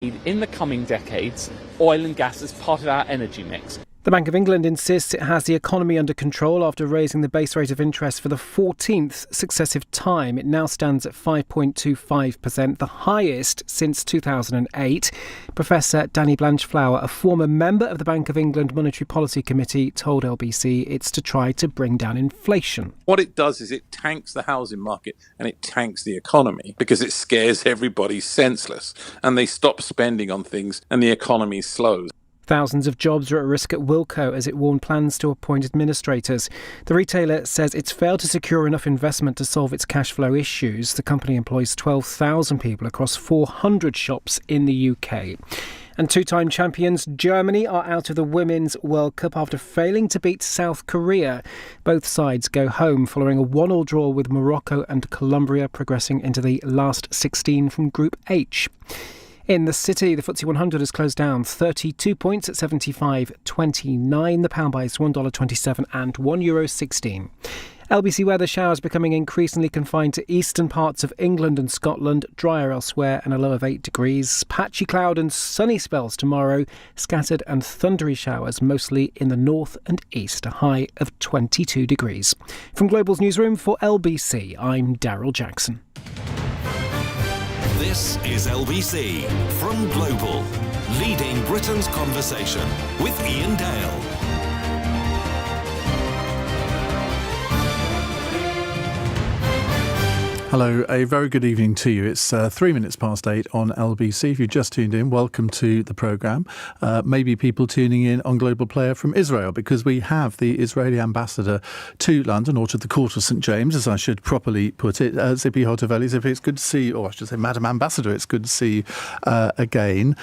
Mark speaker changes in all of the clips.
Speaker 1: In the coming decades, oil and gas as part of our energy mix.
Speaker 2: The Bank of England insists it has the economy under control after raising the base rate of interest for the 14th successive time. It now stands at 5.25%, the highest since 2008. Professor Danny Blanchflower, a former member of the Bank of England Monetary Policy Committee, told LBC it's to try to bring down inflation.
Speaker 3: What it does is it tanks the housing market and it tanks the economy because it scares everybody senseless and they stop spending on things and the economy slows.
Speaker 2: Thousands of jobs are at risk at Wilko as it warned plans to appoint administrators. The retailer says it's failed to secure enough investment to solve its cash flow issues. The company employs 12,000 people across 400 shops in the UK. And two-time champions Germany are out of the Women's World Cup after failing to beat South Korea. Both sides go home following a 1-1 draw with Morocco and Colombia progressing into the last 16 from Group H. In the city, the FTSE 100 has closed down 32 points at 75.29. The pound buys $1.27 and €1.16. LBC weather: showers becoming increasingly confined to eastern parts of England and Scotland, drier elsewhere and a low of 8 degrees. Patchy cloud and sunny spells tomorrow, scattered and thundery showers mostly in the north and east, a high of 22 degrees. From Global's newsroom for LBC, I'm Daryl Jackson.
Speaker 4: This is LBC from Global, leading Britain's conversation with Iain Dale.
Speaker 5: Hello, a very good evening to you. It's 3 minutes past 8 on LBC. If you've just tuned in, welcome to the programme. Maybe people tuning in on Global Player from Israel, because we have the Israeli ambassador to London, or to the Court of St James, as I should properly put it. Tzipi Hotovely. Tzipi, it's good to see you, or I should say Madam Ambassador, it's good to see you again.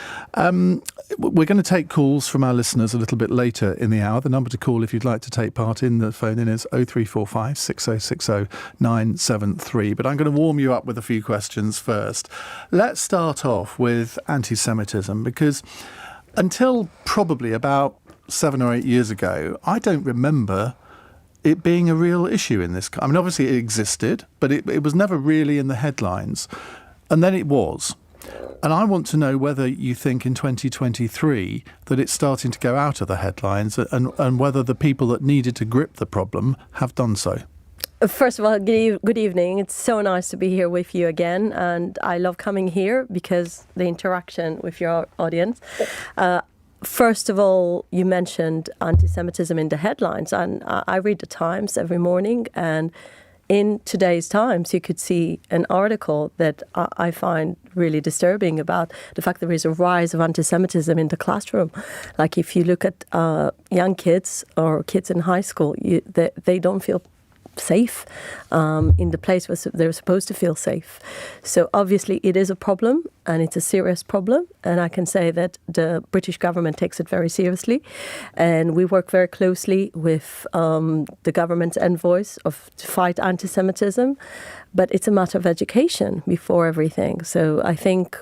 Speaker 5: We're going to take calls from our listeners a little bit later in the hour. The number to call if you'd like to take part in the phone-in is 0345 6060 973. But I'm going to warm you up with a few questions first. Let's start off with anti-Semitism, because until probably about 7 or 8 years ago, I don't remember it being a real issue in this. I mean, obviously it existed, but it was never really in the headlines. And then it was. And I want to know whether you think in 2023 that it's starting to go out of the headlines, and whether the people that needed to grip the problem have done so.
Speaker 6: First of all, good evening. It's so nice to be here with you again, and I love coming here because the interaction with your audience. First of all, you mentioned anti-Semitism in the headlines, and I read the Times every morning, and in today's Times, you could see an article that I find really disturbing about the fact there is a rise of anti-Semitism in the classroom. Like if you look at young kids or kids in high school, they don't feel safe in the place where they're supposed to feel safe. So obviously it is a problem, and it's a serious problem, and I can say that the British government takes it very seriously, and we work very closely with the government's envoys to fight anti-Semitism, but it's a matter of education before everything. So I think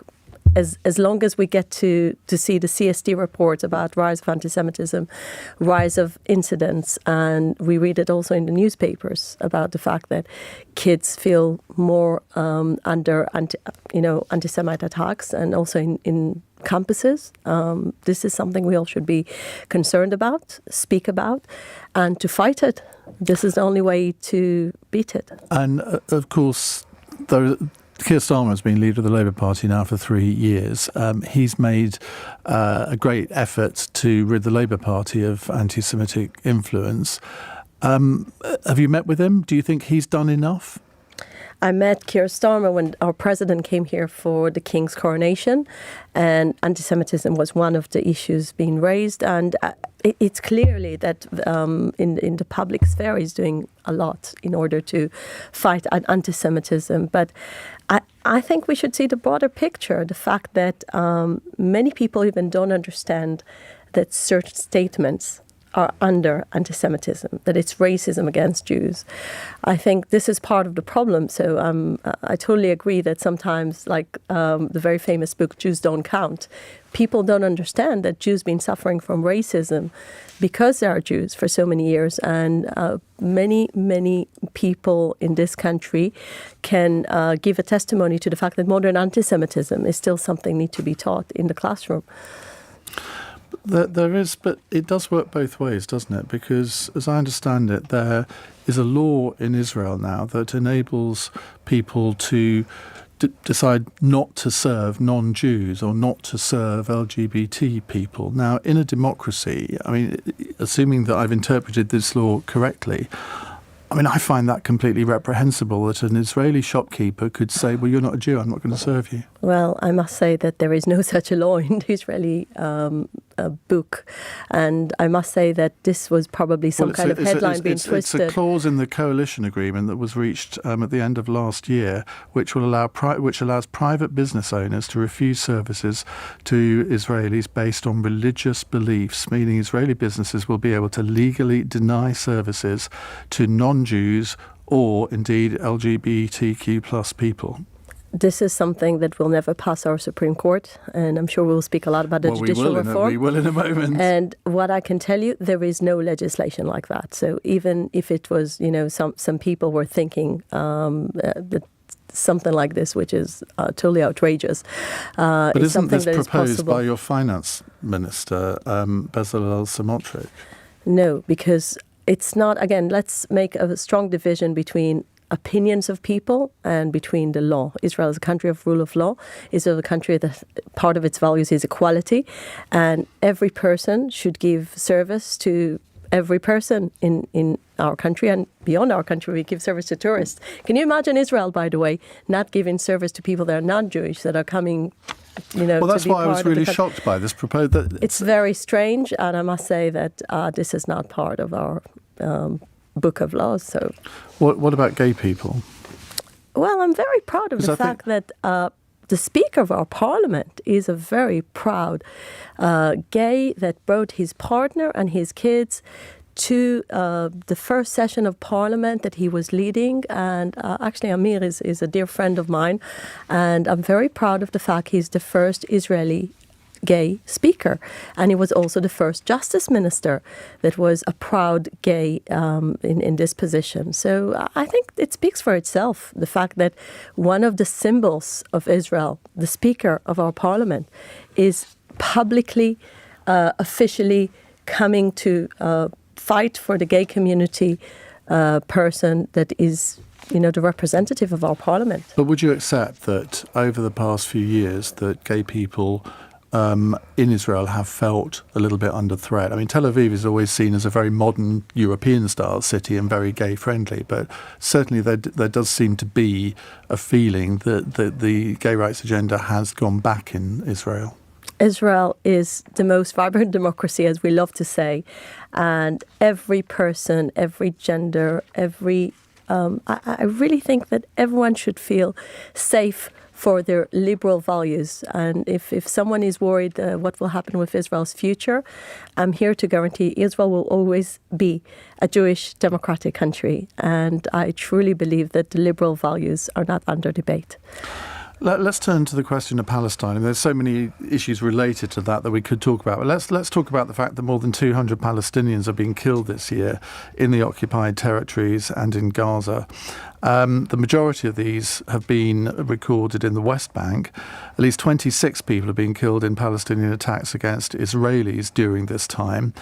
Speaker 6: as long as we get to see the CSD reports about rise of anti-Semitism, rise of incidents, and we read it also in the newspapers about the fact that kids feel more under anti-Semite attacks, and also in campuses. This is something we all should be concerned about, speak about, and to fight it. This is the only way to beat it.
Speaker 5: And of course, Keir Starmer has been leader of the Labour Party now for 3 years. He's made a great effort to rid the Labour Party of anti-Semitic influence. Have you met with him? Do you think he's done enough?
Speaker 6: I met Keir Starmer when our president came here for the King's coronation, and anti-Semitism was one of the issues being raised. And it's clearly that in the public sphere he's doing a lot in order to fight anti-Semitism. But I think we should see the broader picture, the fact that many people even don't understand that certain statements are under anti-Semitism, that it's racism against Jews. I think this is part of the problem. So I totally agree that sometimes, like the very famous book, Jews Don't Count, people don't understand that Jews been suffering from racism because they are Jews for so many years. And many people in this country can give a testimony to the fact that modern anti-Semitism is still something need to be taught in the classroom.
Speaker 5: There is, but it does work both ways, doesn't it? Because, as I understand it, there is a law in Israel now that enables people to decide not to serve non-Jews or not to serve LGBT people. Now, in a democracy, I mean, assuming that I've interpreted this law correctly, I mean, I find that completely reprehensible that an Israeli shopkeeper could say, well, you're not a Jew, I'm not going to serve you. Well,
Speaker 6: I must say that there is no such a law in the Israeli book. And I must say that this was probably some kind of headline being twisted.
Speaker 5: It's a clause in the coalition agreement that was reached at the end of last year, which will which allows private business owners to refuse services to Israelis based on religious beliefs, meaning Israeli businesses will be able to legally deny services to non-Jews or indeed LGBTQ plus people.
Speaker 6: This is something that will never pass our Supreme Court, and I'm sure we'll speak a lot about the judicial reform.
Speaker 5: We will in a moment.
Speaker 6: And what I can tell you, there is no legislation like that. So even if it was, some people were thinking that something like this, which is totally outrageous.
Speaker 5: But isn't this proposed by your finance minister, Bezalel Smotrich?
Speaker 6: No, because it's not. Again, let's make a strong division between opinions of people and between the law. Israel is a country of rule of law. Israel is a country that part of its values is equality, and every person should give service to every person in our country, and beyond our country we give service to tourists. Can you imagine Israel, by the way, not giving service to people that are not Jewish, that are coming,
Speaker 5: well, that's why I was really shocked by this proposal.
Speaker 6: It's very strange, and I must say that this is not part of our book of laws. So,
Speaker 5: what about gay people?
Speaker 6: Well, I'm very proud of the fact that the Speaker of our Parliament is a very proud gay that brought his partner and his kids to the first session of Parliament that he was leading. And actually, Amir is a dear friend of mine, and I'm very proud of the fact he's the first Israeli gay speaker, and he was also the first justice minister that was a proud gay in this position. So I think it speaks for itself, the fact that one of the symbols of Israel, the Speaker of our Parliament, is publicly, officially coming to fight for the gay community person that is the representative of our Parliament.
Speaker 5: But would you accept that over the past few years that gay people in Israel have felt a little bit under threat? I mean, Tel Aviv is always seen as a very modern European-style city and very gay-friendly, but certainly there does seem to be a feeling that the gay rights agenda has gone back in Israel.
Speaker 6: Israel is the most vibrant democracy, as we love to say, and every person, every gender, I really think that everyone should feel safe for their liberal values. And if someone is worried what will happen with Israel's future, I'm here to guarantee Israel will always be a Jewish democratic country. And I truly believe that the liberal values are not under debate.
Speaker 5: Let's turn to the question of Palestine. And there's so many issues related to that we could talk about. But let's talk about the fact that more than 200 Palestinians have been killed this year in the occupied territories and in Gaza. The majority of these have been recorded in the West Bank. At least 26 people have been killed in Palestinian attacks against Israelis during this time.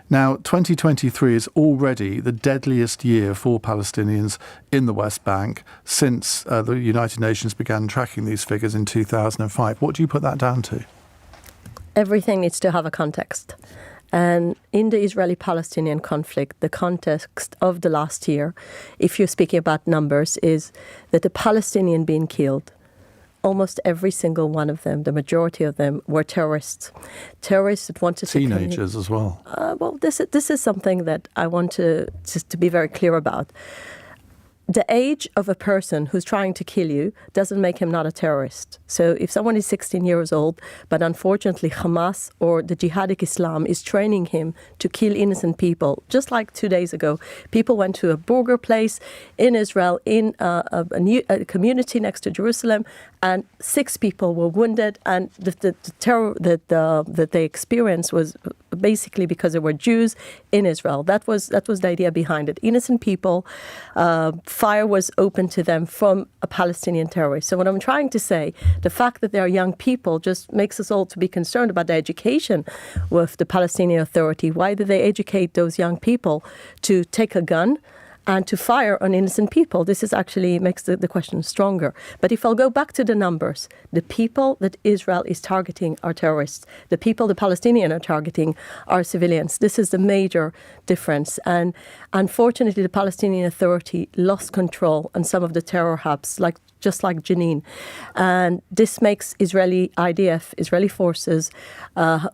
Speaker 5: Now, 2023 is already the deadliest year for Palestinians in the West Bank since the United Nations began tracking these figures in 2005. What do you put that down to?
Speaker 6: Everything needs to have a context. And in the Israeli-Palestinian conflict, the context of the last year, if you're speaking about numbers, is that the Palestinian being killed, almost every single one of them, the majority of them, were terrorists. Terrorists that wanted to...
Speaker 5: Teenagers as well.
Speaker 6: Well, this is something that I want to be very clear about. the age of a person who's trying to kill you doesn't make him not a terrorist. So if someone is 16 years old, but unfortunately Hamas or the jihadic Islam is training him to kill innocent people, just like 2 days ago, people went to a burger place in Israel, in a community next to Jerusalem, and 6 people were wounded, and the terror that they experienced was basically because there were Jews in Israel. That was the idea behind it. Innocent people, fire was open to them from a Palestinian terrorist. So what I'm trying to say, the fact that they are young people just makes us all to be concerned about the education with the Palestinian Authority. Why do they educate those young people to take a gun and to fire on innocent people? This is actually makes the question stronger. But if I'll go back to the numbers, the people that Israel is targeting are terrorists. The people the Palestinians are targeting are civilians. This is the major difference. And unfortunately, the Palestinian Authority lost control on some of the terror hubs, just like Jenin. And this makes Israeli IDF, Israeli forces,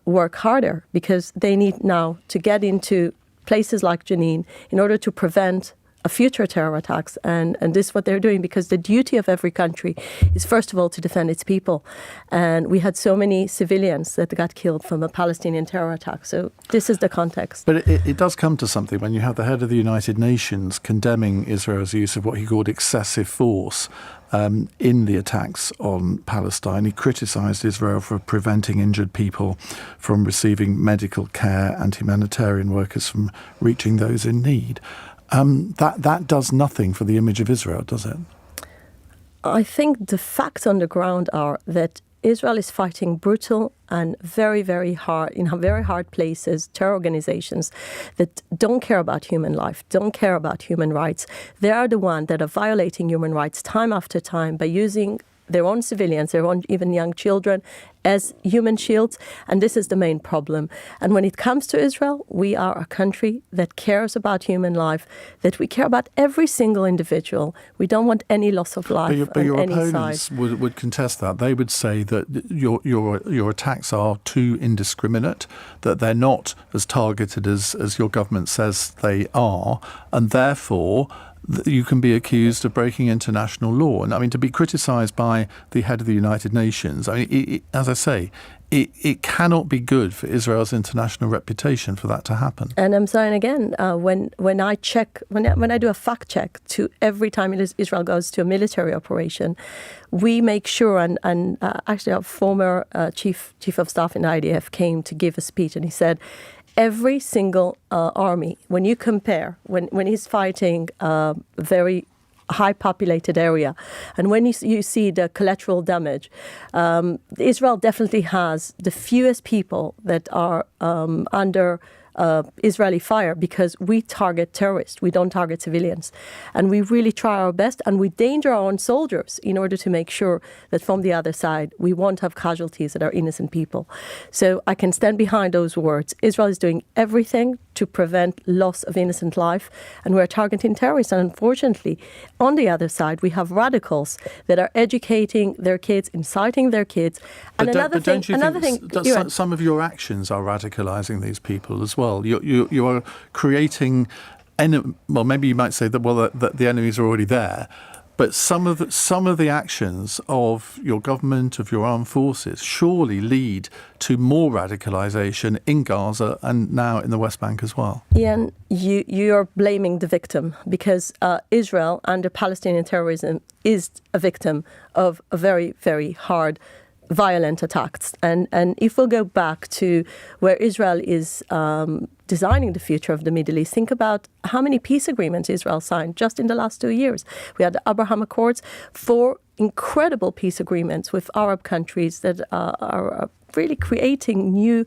Speaker 6: work harder because they need now to get into places like Jenin in order to prevent future terror attacks. And this is what they're doing, because the duty of every country is, first of all, to defend its people. And we had so many civilians that got killed from a Palestinian terror attack. So this is the context.
Speaker 5: But it does come to something when you have the head of the United Nations condemning Israel's use of what he called excessive force in the attacks on Palestine. He criticised Israel for preventing injured people from receiving medical care and humanitarian workers from reaching those in need. That does nothing for the image of Israel, does it?
Speaker 6: I think the facts on the ground are that Israel is fighting brutal and very, very hard, in very hard places, terror organizations that don't care about human life, don't care about human rights. They are the ones that are violating human rights time after time by using their own civilians, their own even young children, as human shields. And this is the main problem. And when it comes to Israel, we are a country that cares about human life, that we care about every single individual. We don't want any loss of life on any side.
Speaker 5: But your opponents would contest that. They would say that your attacks are too indiscriminate, that they're not as targeted as your government says they are, and therefore you can be accused of breaking international law. And I mean, to be criticised by the head of the United Nations, I mean, as I say, it cannot be good for Israel's international reputation for that to happen.
Speaker 6: And I'm saying again, when I do a fact check to every time Israel goes to a military operation, we make sure, and actually our former chief of staff in the IDF came to give a speech, and he said, every single army, when you compare, when he's fighting a very high populated area, and when you see the collateral damage, Israel definitely has the fewest people that are under Israeli fire, because we target terrorists, we don't target civilians. And we really try our best, and we danger our own soldiers in order to make sure that from the other side we won't have casualties that are innocent people. So I can stand behind those words. Israel is doing everything to prevent loss of innocent life, and we're targeting terrorists. And unfortunately, on the other side, we have radicals that are educating their kids, inciting their kids. And another thing,
Speaker 5: some of your actions are radicalising these people as well. You are creating, well, maybe you might say that the enemies are already there. But some of the actions of your government, of your armed forces, surely lead to more radicalisation in Gaza and now in the West Bank as well.
Speaker 6: Iain, you're blaming the victim, because Israel under Palestinian terrorism is a victim of a very, very hard violent attacks. And if we'll go back to where Israel is designing the future of the Middle East, think about how many peace agreements Israel signed just in the last 2 years. We had the Abraham Accords, 4 incredible peace agreements with Arab countries that are really creating new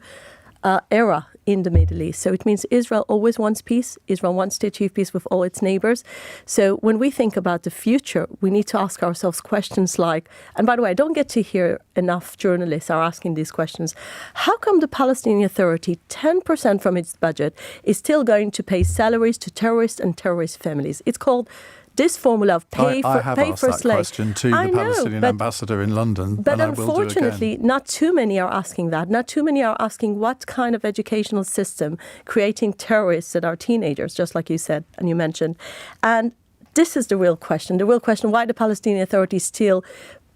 Speaker 6: era in the Middle East. So it means Israel always wants peace. Israel wants to achieve peace with all its neighbors. So when we think about the future, we need to ask ourselves questions like, and by the way, I don't get to hear enough journalists are asking these questions. How come the Palestinian Authority, 10% from its budget, is still going to pay salaries to terrorists and terrorist families? It's called this formula of pay for slaves.
Speaker 5: I have asked that question to the Palestinian ambassador in London.
Speaker 6: But unfortunately, not too many are asking that. Not too many are asking what kind of educational system creating terrorists that are teenagers, just like you said and you mentioned. And this is the real question. The real question: why the Palestinian Authority still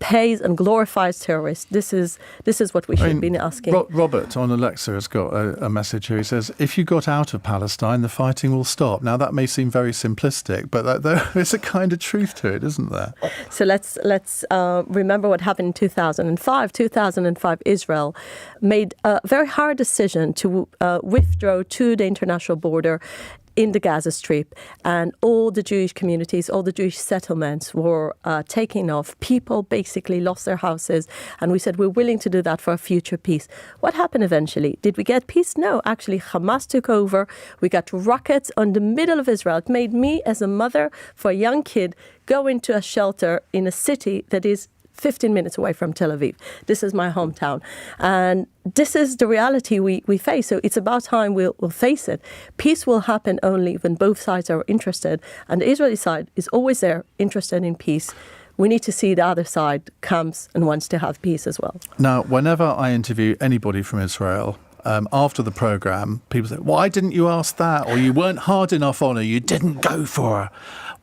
Speaker 6: pays and glorifies terrorists. This is what we should be asking.
Speaker 5: Robert on Alexa has got a message here. He says, if you got out of Palestine, the fighting will stop. Now, that may seem very simplistic, but there is a kind of truth to it, isn't there?
Speaker 6: So let's remember what happened in 2005. 2005, Israel made a very hard decision to withdraw to the international border in the Gaza Strip, and all the Jewish communities, all the Jewish settlements were taken off. People basically lost their houses, and we said we're willing to do that for a future peace. What happened eventually? Did we get peace? No, actually Hamas took over. We got rockets on the middle of Israel. It made me, as a mother for a young kid, go into a shelter in a city that is 15 minutes away from Tel Aviv. This is my hometown. And this is the reality we face. So it's about time we'll face it. Peace will happen only when both sides are interested. And the Israeli side is always there, interested in peace. We need to see the other side comes and wants to have peace as well.
Speaker 5: Now, whenever I interview anybody from Israel, after the programme, people say, why didn't you ask that? Or you weren't hard enough on her, you didn't go for her.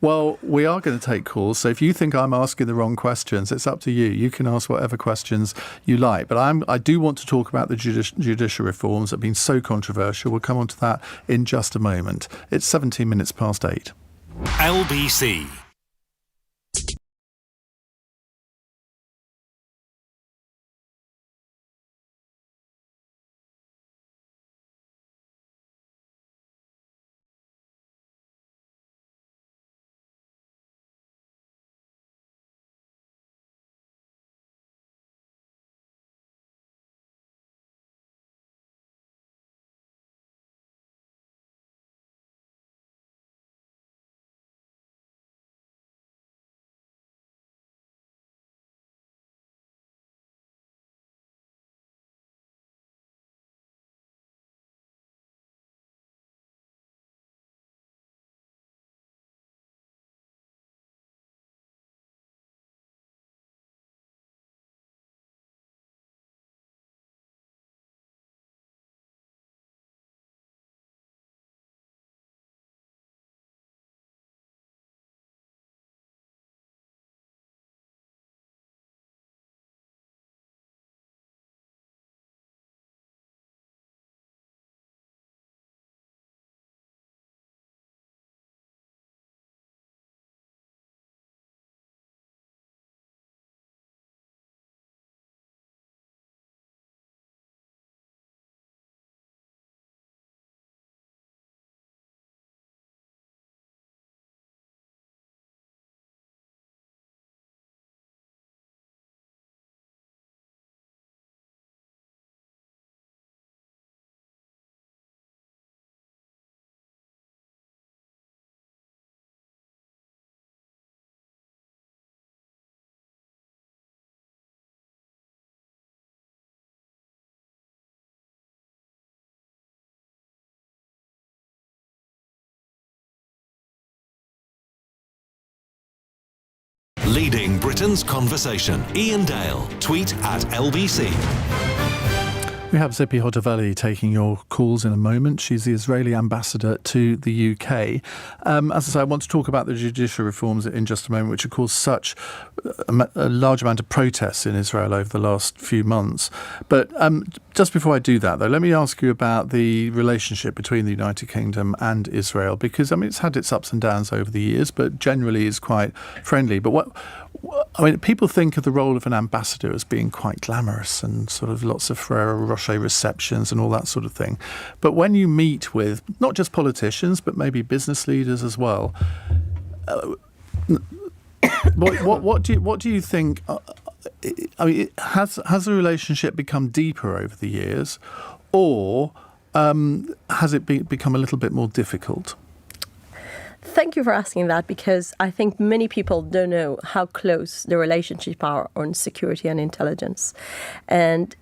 Speaker 5: Well, we are going to take calls, so if you think I'm asking the wrong questions, it's up to you. You can ask whatever questions you like. But I do want to talk about the judicial reforms that have been so controversial. We'll come on to that in just a moment. It's 17 minutes past 8.
Speaker 4: LBC. Leading Britain's conversation. Iain Dale. Tweet at LBC.
Speaker 5: We have Tzipi Hotovely taking your calls in a moment. She's the Israeli ambassador to the UK. As I say, I want to talk about the judicial reforms in just a moment, which have caused such a large amount of protests in Israel over the last few months. But just before I do that, though, let me ask you about the relationship between the United Kingdom and Israel, because, I mean, it's had its ups and downs over the years, but generally is quite friendly. But people think of the role of an ambassador as being quite glamorous and sort of lots of Ferrero Rocher receptions and all that sort of thing. But when you meet with not just politicians, but maybe business leaders as well, what do you think? I mean, has the relationship become deeper over the years, or has it become a little bit more difficult?
Speaker 6: Thank you for asking that, because I think many people don't know how close the relationship are on security and intelligence. And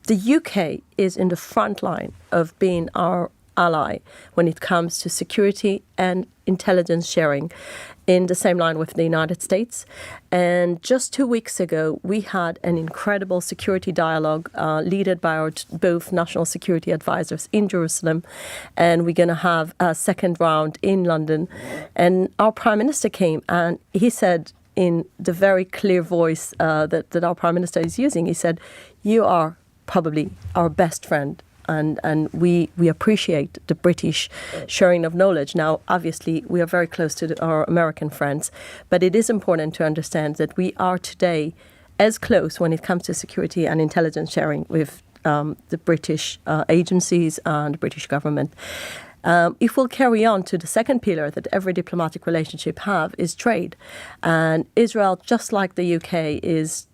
Speaker 6: the UK is in the front line of being our ally when it comes to security and intelligence sharing in the same line with the United States. And just 2 weeks ago, we had an incredible security dialogue led by our both national security advisors in Jerusalem. And we're going to have a second round in London. And our Prime Minister came and he said, in the very clear voice that our Prime Minister is using, he said, "You are probably our best friend. And we appreciate the British sharing of knowledge." Now, obviously, we are very close to our American friends, but it is important to understand that we are today as close when it comes to security and intelligence sharing with the British agencies and the British government. If we'll carry on to the second pillar that every diplomatic relationship have is trade. And Israel, just like the UK, is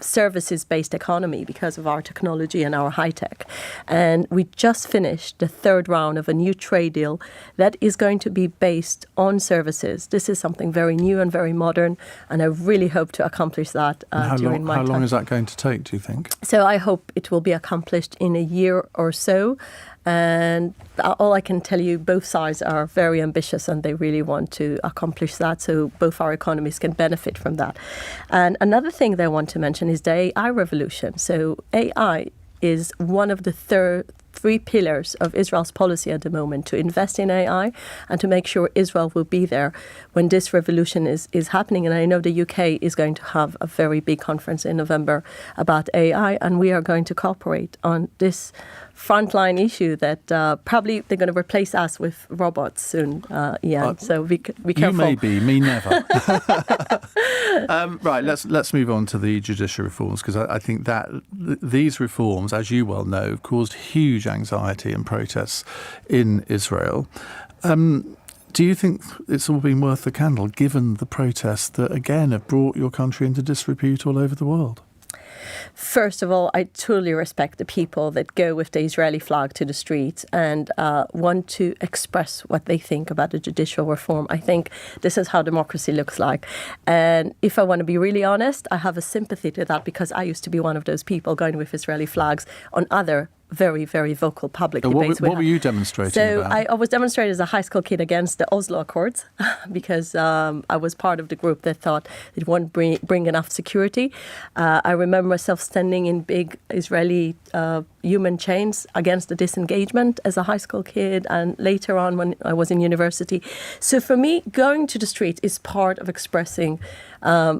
Speaker 6: services-based economy because of our technology and our high-tech. And we just finished the third round of a new trade deal that is going to be based on services. This is something very new and very modern, and I really hope to accomplish that during my time.
Speaker 5: How long is that going to take, do you think?
Speaker 6: So I hope it will be accomplished in a year or so. And all I can tell you, both sides are very ambitious and they really want to accomplish that so both our economies can benefit from that. And another thing that I want to mention is the AI revolution. So AI is one of the three pillars of Israel's policy at the moment, to invest in AI and to make sure Israel will be there when this revolution is happening. And I know the UK is going to have a very big conference in November about AI, and we are going to cooperate on this frontline issue that probably they're going to replace us with robots soon, Iain. So be careful.
Speaker 5: You may be, me never. Right, let's move on to the judicial reforms, because I think that these reforms, as you well know, caused huge anxiety and protests in Israel. Do you think it's all been worth the candle, given the protests that, again, have brought your country into disrepute all over the world?
Speaker 6: First of all, I truly respect the people that go with the Israeli flag to the streets and want to express what they think about the judicial reform. I think this is how democracy looks like. And if I want to be really honest, I have a sympathy to that because I used to be one of those people going with Israeli flags on other very, very vocal public debates.
Speaker 5: What were you demonstrating about?
Speaker 6: I was demonstrating as a high school kid against the Oslo Accords because I was part of the group that thought it won't bring enough security. I remember myself standing in big Israeli human chains against the disengagement as a high school kid and later on when I was in university. So for me, going to the street is part of expressing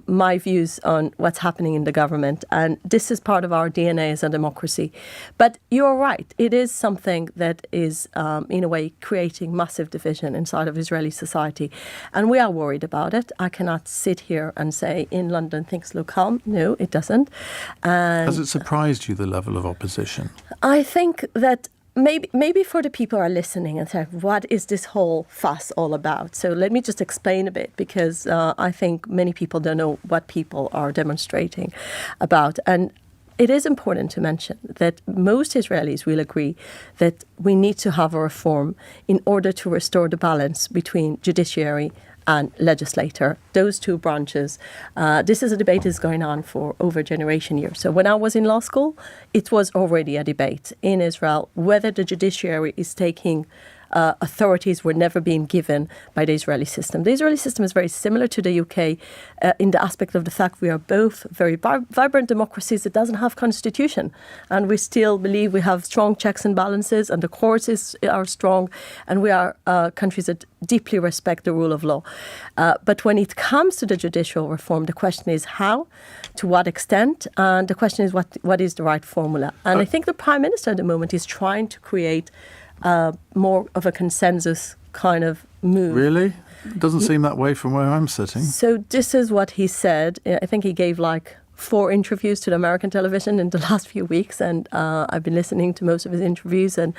Speaker 6: my views on what's happening in the government. And this is part of our DNA as a democracy. But you're right. It is something that is, in a way, creating massive division inside of Israeli society. And we are worried about it. I cannot sit here and say in London things look calm. No, it doesn't. And
Speaker 5: has it surprised you, the level of opposition?
Speaker 6: I think that Maybe for the people who are listening and say, what is this whole fuss all about? So let me just explain a bit, because I think many people don't know what people are demonstrating about. And it is important to mention that most Israelis will agree that we need to have a reform in order to restore the balance between judiciary and legislator, those two branches. This is a debate that's going on for over a generation years. So when I was in law school, it was already a debate in Israel whether the judiciary is taking authorities were never being given by the Israeli system. The Israeli system is very similar to the UK in the aspect of the fact we are both very vibrant democracies that doesn't have constitution. And we still believe we have strong checks and balances and the courts are strong and we are countries that deeply respect the rule of law. But when it comes to the judicial reform, the question is how, to what extent, and the question is what is the right formula. And I think the Prime Minister at the moment is trying to create more of a consensus kind of move.
Speaker 5: Really? It doesn't seem that way from where I'm sitting.
Speaker 6: So this is what he said. I think he gave 4 interviews to the American television in the last few weeks, and I've been listening to most of his interviews, and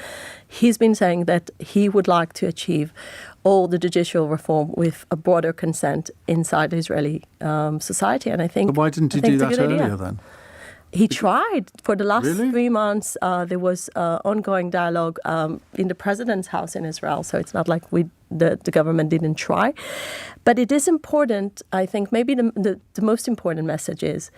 Speaker 6: he's been saying that he would like to achieve all the judicial reform with a broader consent inside Israeli society. And I think...
Speaker 5: But why didn't he do that earlier then?
Speaker 6: He tried. For the last
Speaker 5: Really?
Speaker 6: 3 months, there was ongoing dialogue in the president's house in Israel. So it's not like the government didn't try. But it is important, I think, maybe the most important message is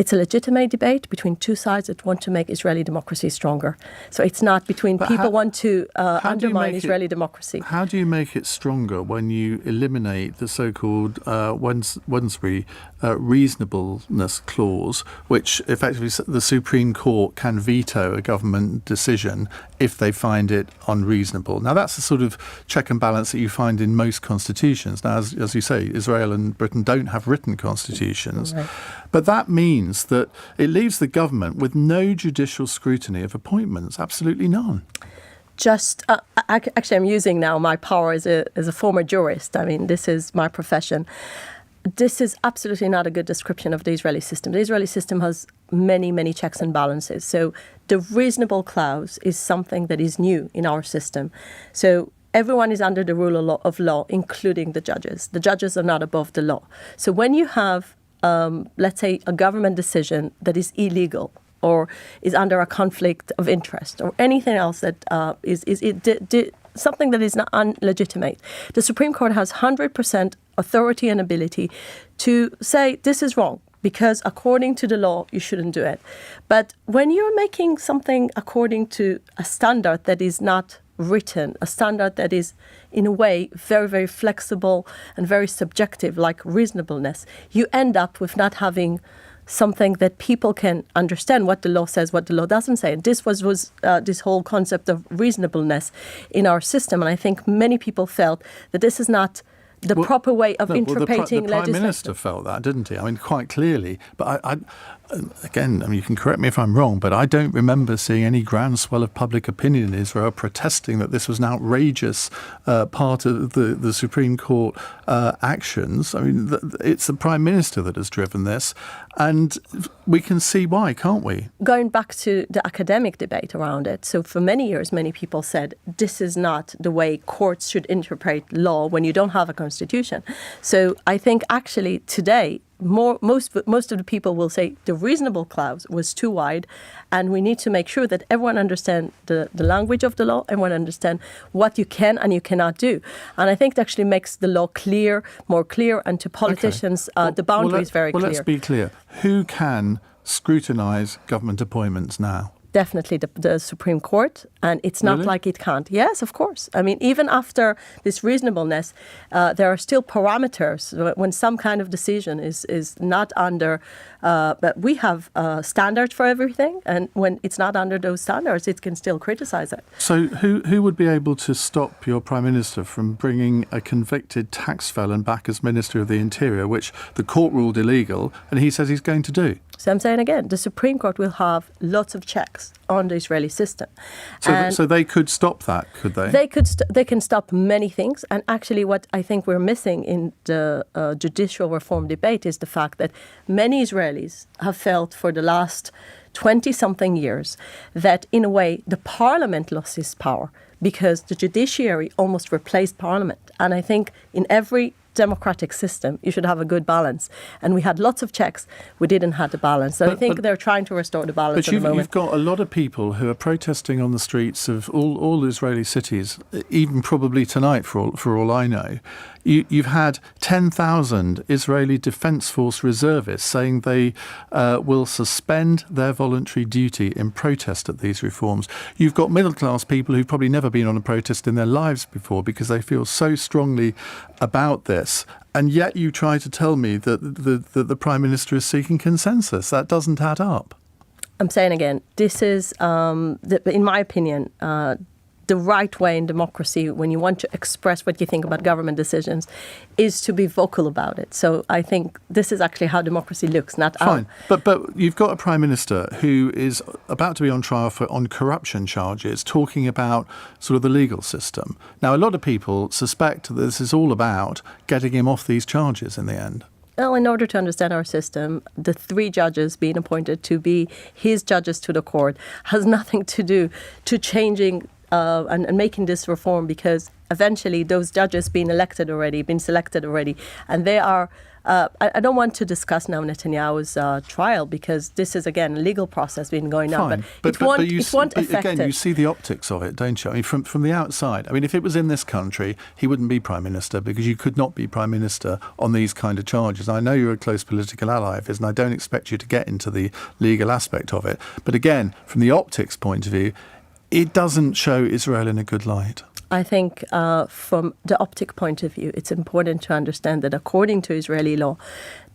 Speaker 6: It's a legitimate debate between two sides that want to make Israeli democracy stronger. So it's not between people want to undermine Israeli democracy.
Speaker 5: How do you make it stronger when you eliminate the so-called Wednesbury reasonableness clause, which effectively the Supreme Court can veto a government decision if they find it unreasonable? Now, that's the sort of check and balance that you find in most constitutions. Now, as you say, Israel and Britain don't have written constitutions.
Speaker 6: Right.
Speaker 5: But that means that it leaves the government with no judicial scrutiny of appointments, absolutely none.
Speaker 6: Actually, I'm using now my power as a former jurist. I mean, this is my profession. This is absolutely not a good description of the Israeli system. The Israeli system has many, many checks and balances. So the reasonable clause is something that is new in our system. So everyone is under the rule of law, including the judges. The judges are not above the law. So when you have let's say, a government decision that is illegal or is under a conflict of interest or anything else that is something that is not unlegitimate, the Supreme Court has 100% authority and ability to say this is wrong because according to the law, you shouldn't do it. But when you're making something according to a standard that is not written, a standard that is in a way very, very flexible and very subjective, like reasonableness, you end up with not having something that people can understand what the law says, what the law doesn't say. And this was this whole concept of reasonableness in our system. And I think many people felt that this is not the proper way of interpreting legislation.
Speaker 5: The Prime Minister felt that, didn't he? I mean, quite clearly. But again, I mean, you can correct me if I'm wrong, but I don't remember seeing any groundswell of public opinion in Israel protesting that this was an outrageous part of the Supreme Court actions. I mean, it's the Prime Minister that has driven this, and we can see why, can't we?
Speaker 6: Going back to the academic debate around it, so for many years, many people said this is not the way courts should interpret law when you don't have a constitution. So I think actually today, most of the people will say the reasonable clause was too wide, and we need to make sure that everyone understands the language of the law, everyone understands what you can and you cannot do. And I think it actually makes the law more clear, and to politicians, the boundary is very clear.
Speaker 5: Well, let's be clear. Who can scrutinise government appointments now?
Speaker 6: Definitely the Supreme Court, and it's not like it can't. Yes, of course. I mean, even after this reasonableness, there are still parameters when some kind of decision is not under, but we have standards for everything, and when it's not under those standards, it can still criticize it.
Speaker 5: So who would be able to stop your Prime Minister from bringing a convicted tax felon back as Minister of the Interior, which the court ruled illegal, and he says he's going to do?
Speaker 6: So I'm saying again, the Supreme Court will have lots of checks on the Israeli system.
Speaker 5: So they could stop that, could they?
Speaker 6: They can stop many things. And actually what I think we're missing in the judicial reform debate is the fact that many Israelis have felt for the last 20-something years that in a way the parliament lost its power because the judiciary almost replaced parliament. And I think in every democratic system, you should have a good balance. And we had lots of checks. We didn't have the balance. So I think they're trying to restore the balance at the moment.
Speaker 5: But you've got a lot of people who are protesting on the streets of all Israeli cities, even probably tonight for all I know. You've had 10,000 Israeli Defence Force reservists saying they will suspend their voluntary duty in protest at these reforms. You've got middle-class people who've probably never been on a protest in their lives before because they feel so strongly about this. And yet you try to tell me that the Prime Minister is seeking consensus. That doesn't add up.
Speaker 6: I'm saying again, this is, in my opinion, the right way in democracy when you want to express what you think about government decisions is to be vocal about it. So I think this is actually how democracy looks, not
Speaker 5: Fine. But you've got a Prime Minister who is about to be on trial on corruption charges, talking about sort of the legal system. Now, a lot of people suspect that this is all about getting him off these charges in the end.
Speaker 6: Well, in order to understand our system, the 3 judges being appointed to be his judges to the court has nothing to do to changing and making this reform, because eventually those judges been selected already, and they are. I don't want to discuss now Netanyahu's trial, because this is, again, a legal process been going on. But it won't affect
Speaker 5: again,
Speaker 6: it.
Speaker 5: you see the optics of it, don't you? I mean, from the outside. I mean, if it was in this country, he wouldn't be Prime Minister, because you could not be Prime Minister on these kind of charges. I know you're a close political ally of his, and I don't expect you to get into the legal aspect of it. But again, from the optics point of view, it doesn't show Israel in a good light.
Speaker 6: I think from the optic point of view, it's important to understand that according to Israeli law,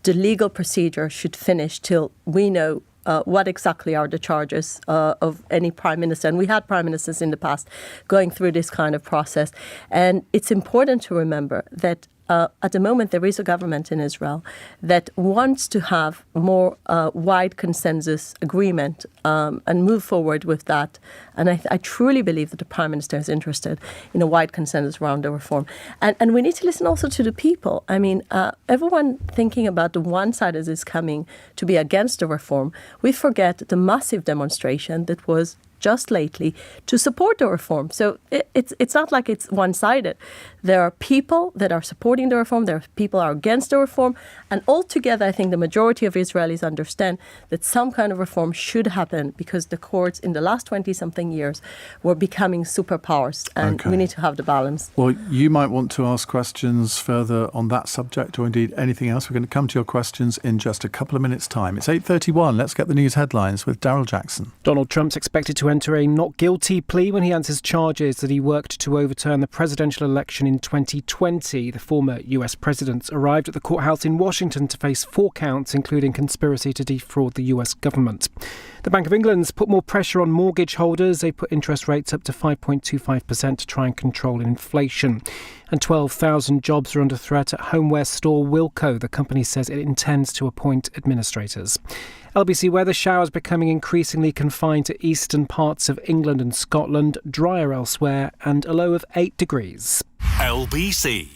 Speaker 6: the legal procedure should finish till we know what exactly are the charges of any prime minister. And we had prime ministers in the past going through this kind of process. And it's important to remember that at the moment, there is a government in Israel that wants to have more wide consensus agreement and move forward with that. And I truly believe that the Prime Minister is interested in a wide consensus around the reform. And we need to listen also to the people. I mean, everyone thinking about the one side that is coming to be against the reform, we forget the massive demonstration that was just lately to support the reform. So it's not like it's one-sided. There are people that are supporting the reform. There are people that are against the reform. And altogether, I think the majority of Israelis understand that some kind of reform should happen, because the courts in the last 20-something years were becoming superpowers. And we need to have the balance.
Speaker 5: Well, you might want to ask questions further on that subject, or indeed anything else. We're going to come to your questions in just a couple of minutes' time. It's 8:31. Let's get the news headlines with Daryl Jackson.
Speaker 2: Donald Trump's expected to enter a not guilty plea when he answers charges that he worked to overturn the presidential election in 2020. The former US president arrived at the courthouse in Washington to face 4 counts, including conspiracy to defraud the US government. The Bank of England's put more pressure on mortgage holders. They put interest rates up to 5.25% to try and control inflation. And 12,000 jobs are under threat at homeware store Wilko. The company says it intends to appoint administrators. LBC weather: showers becoming increasingly confined to eastern parts of England and Scotland, drier elsewhere, and a low of 8 degrees.
Speaker 4: LBC.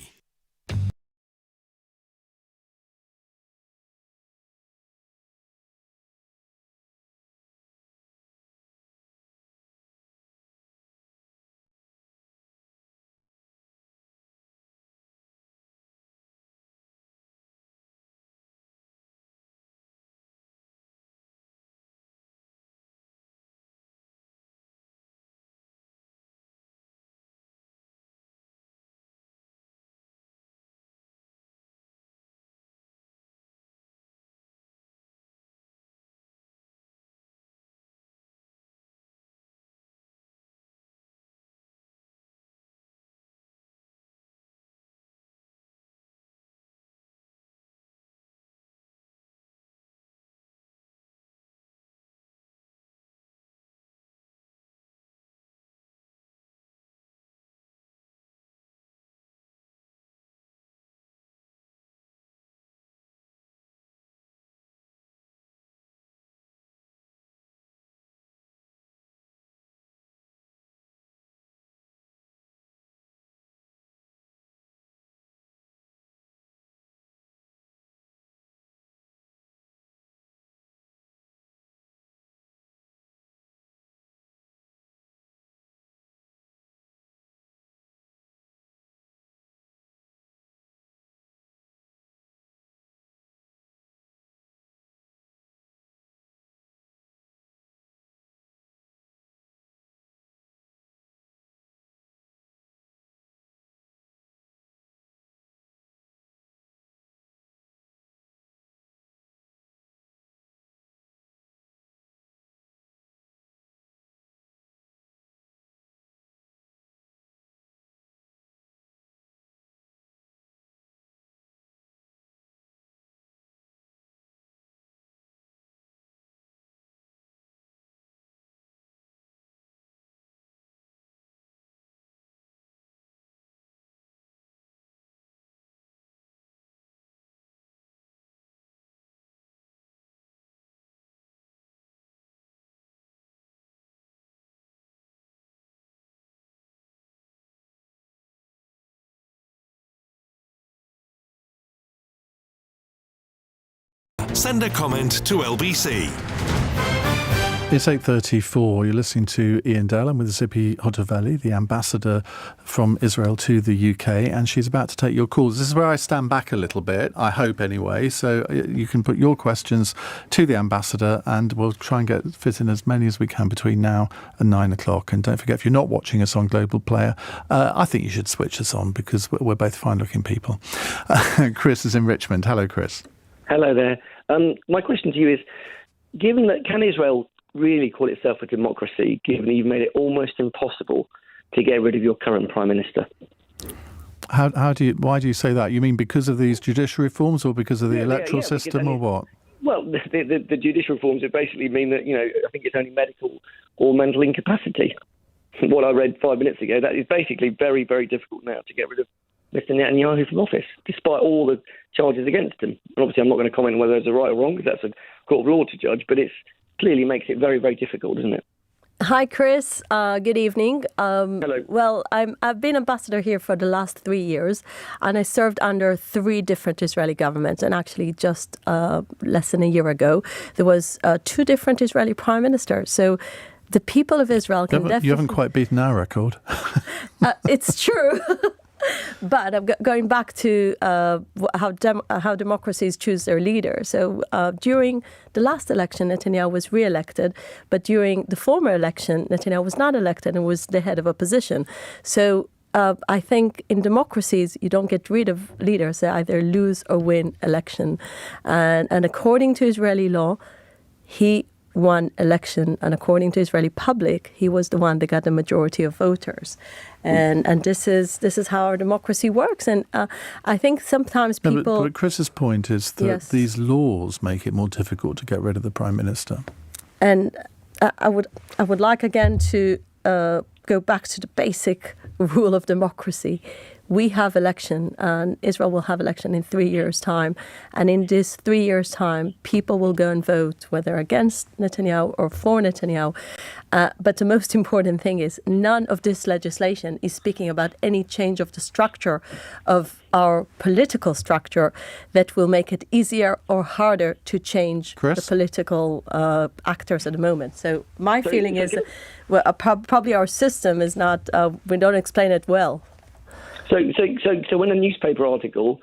Speaker 4: Send a comment to LBC.
Speaker 5: It's 8:34. You're listening to Iain Dale. I'm with Tzipi Hotovely, the ambassador from Israel to the UK, and she's about to take your calls. This is where I stand back a little bit, I hope anyway, so you can put your questions to the ambassador and we'll try and fit in as many as we can between now and 9 o'clock. And don't forget, if you're not watching us on Global Player, I think you should switch us on because we're both fine-looking people. Chris is in Richmond. Hello, Chris.
Speaker 7: Hello there. My question to you is, given that, can Israel really call itself a democracy, given that you've made it almost impossible to get rid of your current Prime Minister?
Speaker 5: Why do you say that? You mean because of these judicial reforms or because of the electoral system or what?
Speaker 7: Well, the judicial reforms basically mean that, I think it's only medical or mental incapacity. What I read 5 minutes ago, that is basically very, very difficult now to get rid of Mr. Netanyahu from office, despite all the charges against him. And obviously, I'm not going to comment on whether it's right or wrong, because that's a court of law to judge, but it's clearly makes it very, very difficult, doesn't it?
Speaker 6: Hi, Chris. Good evening.
Speaker 7: Hello.
Speaker 6: Well, I've been ambassador here for the last 3 years, and I served under 3 different Israeli governments. And actually, just less than a year ago, there was 2 different Israeli prime ministers. So the people of Israel can definitely...
Speaker 5: You haven't quite beaten our record.
Speaker 6: It's true. But I'm going back to how democracies choose their leader. So during the last election, Netanyahu was re-elected, but during the former election, Netanyahu was not elected and was the head of opposition. So I think in democracies, you don't get rid of leaders. They either lose or win election. And according to Israeli law, he won election, and according to Israeli public, he was the one that got the majority of voters, and this is how our democracy works. And I think sometimes people.
Speaker 5: No, but Chris's point is that these laws make it more difficult to get rid of the prime minister. And
Speaker 6: I would like again to go back to the basic rule of democracy. We have election, and Israel will have election in 3 years' time. And in this 3 years' time, people will go and vote, whether against Netanyahu or for Netanyahu. But the most important thing is none of this legislation is speaking about any change of the structure of our political structure that will make it easier or harder to change the political actors at the moment. So my feeling is, probably our system is not, we don't explain it well.
Speaker 7: So when a newspaper article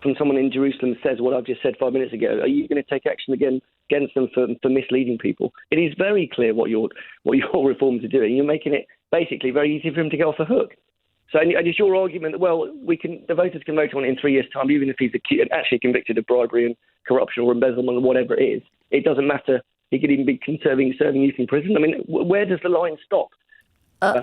Speaker 7: from someone in Jerusalem says what I've just said 5 minutes ago, are you going to take action against them for misleading people? It is very clear what your reforms are doing. You're making it basically very easy for him to get off the hook. So and it's your argument that, the voters can vote on it in 3 years' time, even if he's actually convicted of bribery and corruption or embezzlement or whatever it is. It doesn't matter. He could even be serving youth in prison. I mean, where does the line stop? I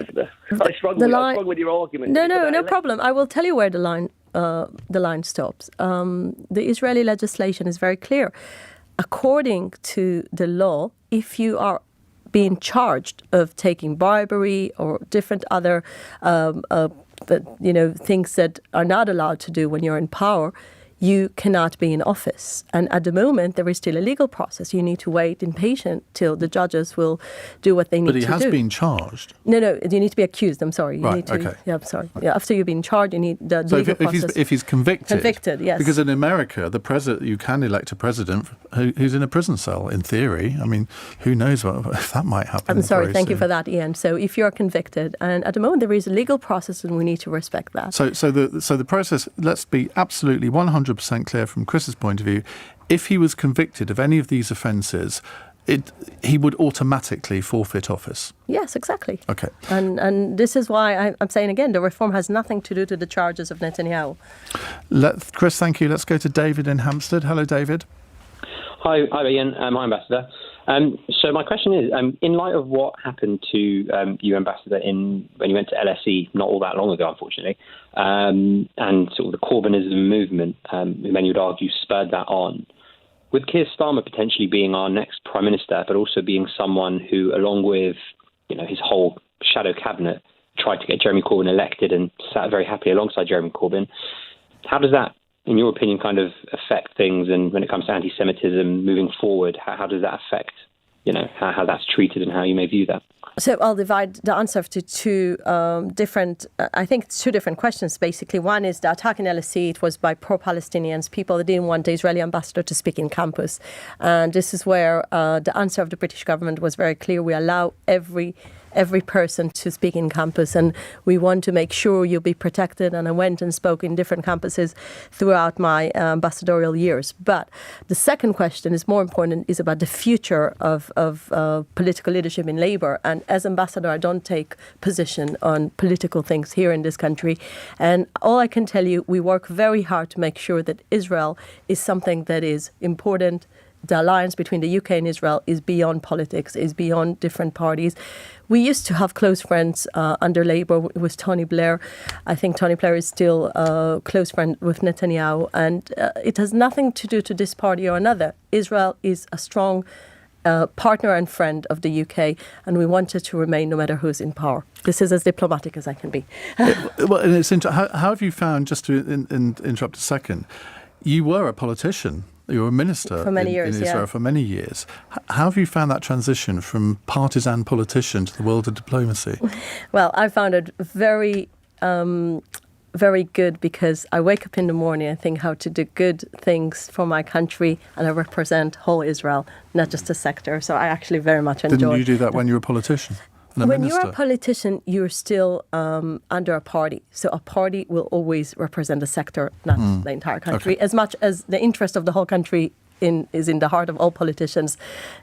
Speaker 7: struggle with your argument.
Speaker 6: No problem. I will tell you where the line stops. The Israeli legislation is very clear. According to the law, if you are being charged of taking bribery or different other things that are not allowed to do when you're in power, you cannot be in office. And at the moment, there is still a legal process. You need to wait impatient till the judges will do what they need to do.
Speaker 5: But he has been charged.
Speaker 6: No, you need to be accused. I'm sorry.
Speaker 5: Okay.
Speaker 6: Yeah, I'm sorry. Yeah, after you've been charged, you need the legal process.
Speaker 5: If he's convicted.
Speaker 6: Convicted, yes.
Speaker 5: Because in America, you can elect a president who's in a prison cell, in theory. I mean, who knows if that might happen.
Speaker 6: I'm sorry. Thank you for that, Iain. So if you're convicted, and at the moment there is a legal process, and we need to respect that.
Speaker 5: So the process, let's be absolutely 100% clear from Chris's point of view. If he was convicted of any of these offences, he would automatically forfeit office.
Speaker 6: Yes, exactly.
Speaker 5: Okay.
Speaker 6: And this is why I'm saying again, the reform has nothing to do to the charges of Netanyahu.
Speaker 5: Chris, thank you. Let's go to David in Hampstead. Hello, David.
Speaker 8: Hi, Iain. Hi, Ambassador. So my question is, in light of what happened to you, Ambassador, when you went to LSE not all that long ago, unfortunately, and sort of the Corbynism movement, many would argue, spurred that on. With Keir Starmer potentially being our next Prime Minister, but also being someone who, along with his whole shadow cabinet, tried to get Jeremy Corbyn elected and sat very happily alongside Jeremy Corbyn, how does that, in your opinion, kind of affect things? And when it comes to anti-Semitism moving forward, how does that affect, how that's treated and how you may view that?
Speaker 6: So I'll divide the answer to two different, I think it's two different questions, basically. One is the attack in LSE, it was by pro-Palestinians, people that didn't want the Israeli ambassador to speak in campus. And this is where the answer of the British government was very clear. We allow every person to speak in campus, and we want to make sure you'll be protected. And I went and spoke in different campuses throughout my ambassadorial years. But the second question is more important, is about the future of political leadership in Labour. And as ambassador, I don't take position on political things here in this country. And all I can tell you, we work very hard to make sure that Israel is something that is important. The alliance between the UK and Israel is beyond politics, is beyond different parties. We used to have close friends under Labour with Tony Blair. I think Tony Blair is still a close friend with Netanyahu, and it has nothing to do to this party or another. Israel is a strong partner and friend of the UK, and we want it to remain no matter who's in power. This is as diplomatic as I can be.
Speaker 5: Well, and it's how have you found, just to interrupt a second, you were a politician. You were a minister
Speaker 6: for many years,
Speaker 5: in Israel for many years. How have you found that transition from partisan politician to the world of diplomacy?
Speaker 6: Well, I found it very, very good, because I wake up in the morning and think how to do good things for my country, and I represent whole Israel, not just a sector. So I actually very much enjoy.
Speaker 5: Didn't you do that when you were a politician?
Speaker 6: When you're a politician, you're still under a party. So a party will always represent a sector, not the entire country. Okay. As much as the interest of the whole country is in the heart of all politicians,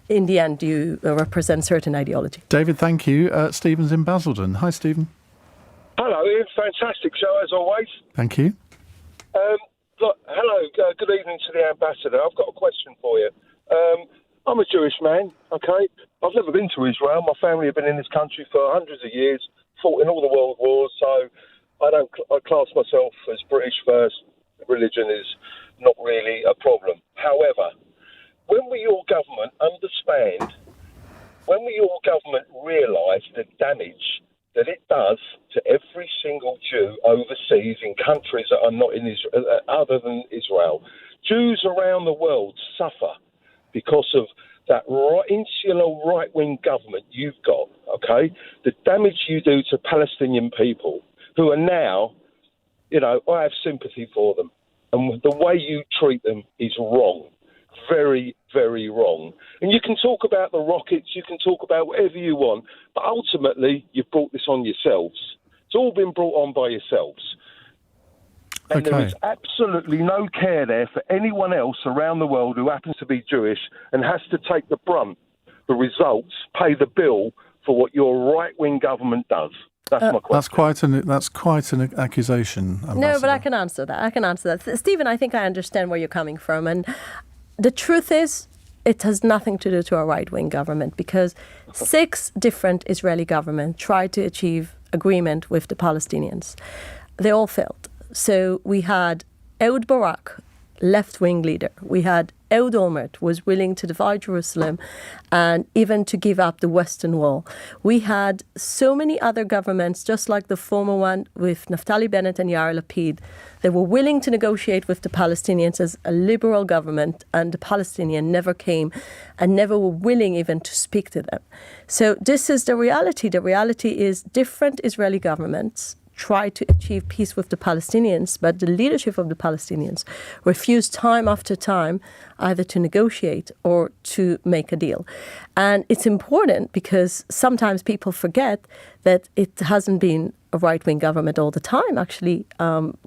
Speaker 6: in the end, you represent certain ideology.
Speaker 5: David, thank you. Stephen's in Basildon. Hi, Stephen.
Speaker 9: Hello, Ian. Fantastic show, as always.
Speaker 5: Thank you.
Speaker 9: Look, hello. Good evening to the ambassador. I've got a question for you. I'm a Jewish man, okay? I've never been to Israel. My family have been in this country for hundreds of years, fought in all the world wars, so I class myself as British first. Religion is not really a problem. However, when will your government understand, when will your government realise the damage that it does to every single Jew overseas in countries that are not in Israel, other than Israel? Jews around the world suffer because of that insular right-wing government you've got, okay? The damage you do to Palestinian people who are now, I have sympathy for them. And the way you treat them is wrong. Very, very wrong. And you can talk about the rockets, you can talk about whatever you want, but ultimately you've brought this on yourselves. It's all been brought on by yourselves. And there is absolutely no care there for anyone else around the world who happens to be Jewish and has to take the brunt, the results, pay the bill for what your right-wing government does. That's my question.
Speaker 5: That's quite an accusation, Ambassador.
Speaker 6: No, but I can answer that. Stephen, I think I understand where you're coming from. And the truth is, it has nothing to do to a right-wing government, because 6 different Israeli governments tried to achieve agreement with the Palestinians. They all failed. So we had Ehud Barak, left-wing leader. We had Ehud Olmert, was willing to divide Jerusalem and even to give up the Western Wall. We had so many other governments, just like the former one with Naftali Bennett and Yair Lapid. They were willing to negotiate with the Palestinians as a liberal government, and the Palestinians never came and never were willing even to speak to them. So this is the reality. The reality is different Israeli governments try to achieve peace with the Palestinians, but the leadership of the Palestinians refused time after time either to negotiate or to make a deal. And it's important because sometimes people forget that it hasn't been a right-wing government all the time. Actually,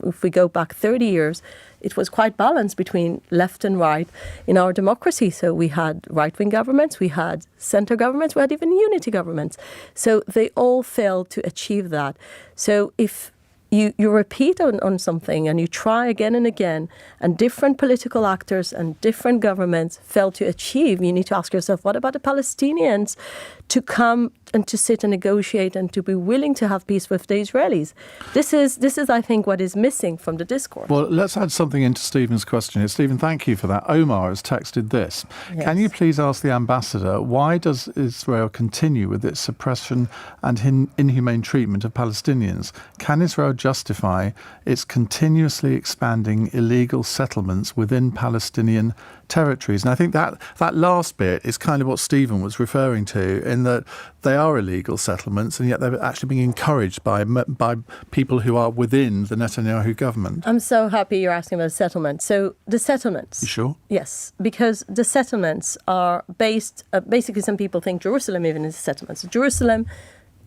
Speaker 6: if we go back 30 years, it was quite balanced between left and right in our democracy. So we had right-wing governments, we had center governments, we had even unity governments. So they all failed to achieve that. So if you repeat on something and you try again and again, and different political actors and different governments fail to achieve, you need to ask yourself, what about the Palestinians to come and to sit and negotiate and to be willing to have peace with the Israelis? This is, I think, what is missing from the discourse.
Speaker 5: Well, let's add something into Stephen's question here. Stephen, thank you for that. Omar has texted this. Yes. Can you please ask the ambassador, why does Israel continue with its suppression and inhumane treatment of Palestinians? Can Israel justify its continuously expanding illegal settlements within Palestinian territories. And I think that last bit is kind of what Stephen was referring to, in that they are illegal settlements, and yet they're actually being encouraged by people who are within the Netanyahu government.
Speaker 6: I'm so happy you're asking about settlements. So the settlements.
Speaker 5: You sure?
Speaker 6: Yes, because the settlements are based, basically some people think Jerusalem even is a settlement. So Jerusalem,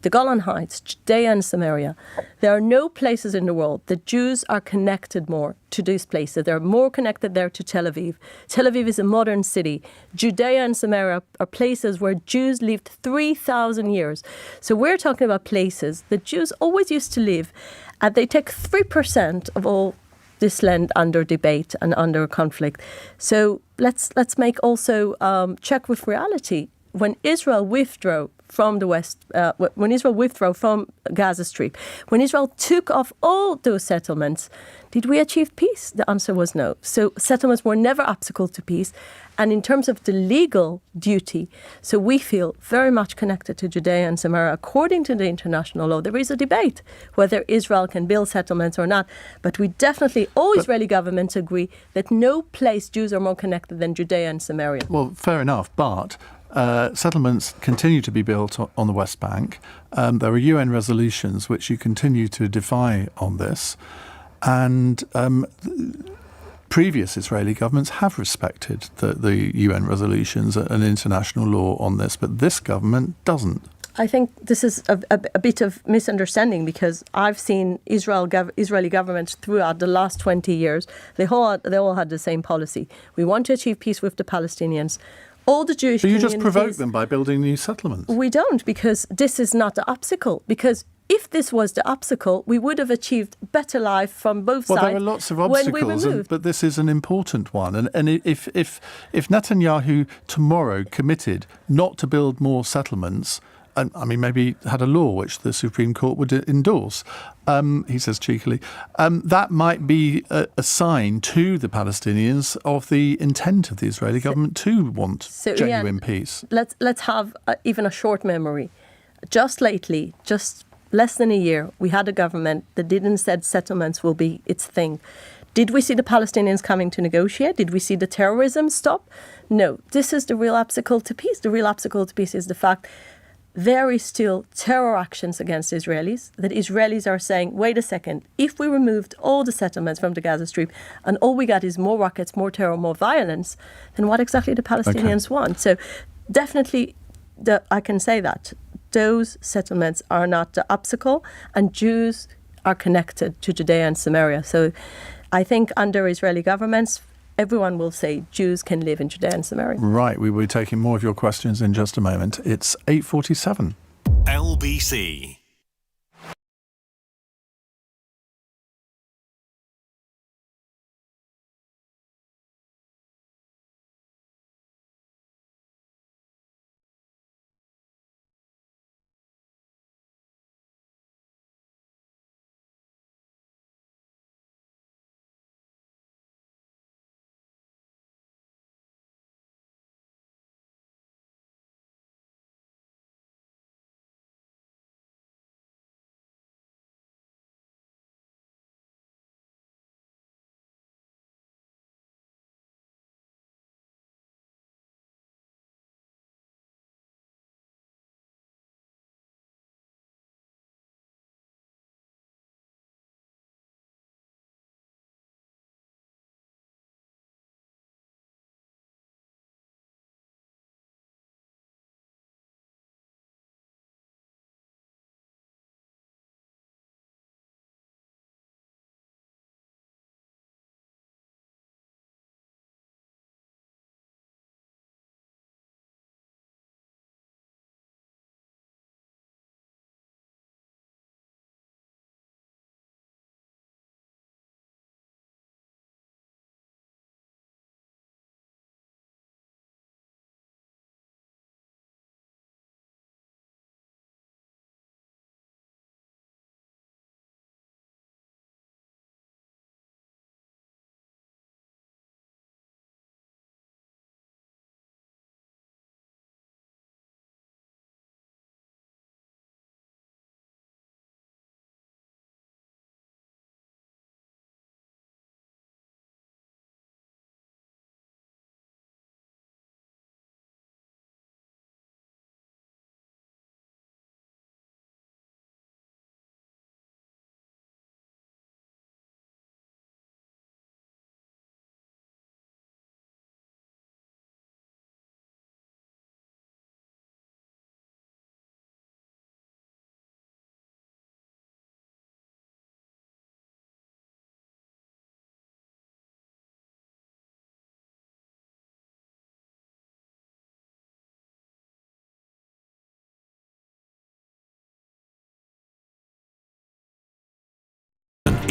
Speaker 6: the Golan Heights, Judea and Samaria. There are no places in the world that Jews are connected more to these places. They're more connected there to Tel Aviv. Tel Aviv is a modern city. Judea and Samaria are places where Jews lived 3,000 years. So we're talking about places that Jews always used to live, and they take 3% of all this land under debate and under conflict. So let's make also check with reality. When Israel withdrew from the West, when Israel withdrew from Gaza Strip, when Israel took off all those settlements, did we achieve peace? The answer was no. So settlements were never obstacle to peace. And in terms of the legal duty, so we feel very much connected to Judea and Samaria. According to the international law, there is a debate whether Israel can build settlements or not. But we definitely, all Israeli governments agree that no place Jews are more connected than Judea and Samaria.
Speaker 5: Well, fair enough, but settlements continue to be built on the West Bank. There are UN resolutions which you continue to defy on this. And previous Israeli governments have respected the UN resolutions and international law on this, but this government doesn't.
Speaker 6: I think this is a bit of misunderstanding, because I've seen Israeli governments throughout the last 20 years. They all had the same policy. We want to achieve peace with the Palestinians. All the Jewish
Speaker 5: communities...
Speaker 6: But
Speaker 5: you just provoke them by building new settlements.
Speaker 6: We don't, because this is not the obstacle. Because if this was the obstacle, we would have achieved better life from both sides.
Speaker 5: Well, there are lots of obstacles, but this is an important one. And if Netanyahu tomorrow committed not to build more settlements, I mean, maybe had a law which the Supreme Court would endorse, he says cheekily, that might be a sign to the Palestinians of the intent of the Israeli government to want genuine peace.
Speaker 6: Let's have even a short memory. Just lately, just less than a year, we had a government that didn't said settlements will be its thing. Did we see the Palestinians coming to negotiate? Did we see the terrorism stop? No. This is the real obstacle to peace. The real obstacle to peace is the fact there is still terror actions against Israelis, that Israelis are saying, wait a second, if we removed all the settlements from the Gaza Strip and all we got is more rockets, more terror, more violence, then what exactly do Palestinians want? So definitely, I can say that those settlements are not the obstacle, and Jews are connected to Judea and Samaria. So I think under Israeli governments, everyone will say Jews can live in Judea and Samaria.
Speaker 5: Right, we will be taking more of your questions in just a moment. It's 8:47.
Speaker 4: LBC.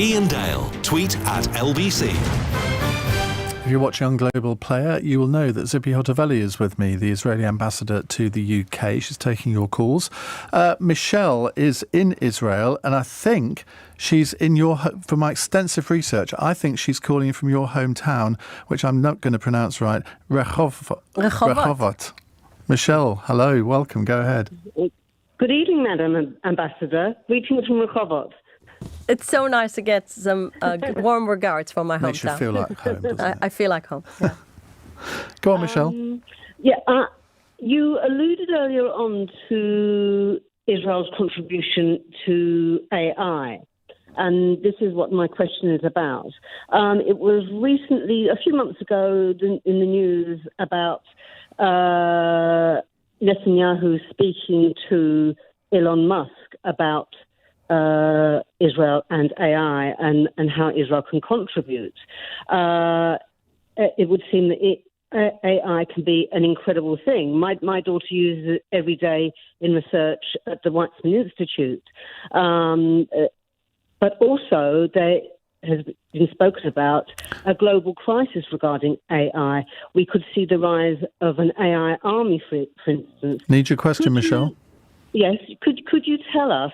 Speaker 4: Iain Dale. Tweet at LBC.
Speaker 5: If you're watching on Global Player, you will know that Tzipi Hotovely is with me, the Israeli ambassador to the UK. She's taking your calls. Michelle is in Israel, and I think she's in from my extensive research, I think she's calling you from your hometown, which I'm not going to pronounce right, Rehovot. Michelle, hello, welcome, go ahead.
Speaker 10: Good evening, Madam Ambassador. Greetings from Rehovot.
Speaker 6: It's so nice to get some warm regards from my hometown.
Speaker 5: Makes you feel like home, doesn't it?
Speaker 6: I feel like home. Yeah.
Speaker 5: Go on, Michelle.
Speaker 10: You alluded earlier on to Israel's contribution to AI, and this is what my question is about. It was recently, a few months ago, in the news about Netanyahu speaking to Elon Musk about Israel and AI and how Israel can contribute. It would seem that AI can be an incredible thing. My daughter uses it every day in research at the Weizmann Institute. But also there has been spoken about a global crisis regarding AI. We could see the rise of an AI army, for instance.
Speaker 5: Need your question, Michelle?
Speaker 10: Yes. Could you tell us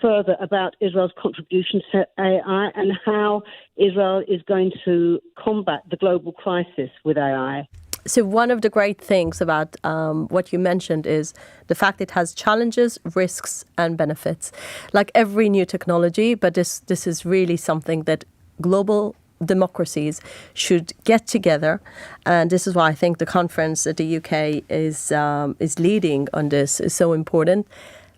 Speaker 10: further about Israel's contribution to AI and how Israel is going to combat the global crisis with AI?
Speaker 6: So one of the great things about what you mentioned is the fact it has challenges, risks, and benefits. Like every new technology, but this is really something that global democracies should get together, and this is why I think the conference that the UK is leading on this is so important.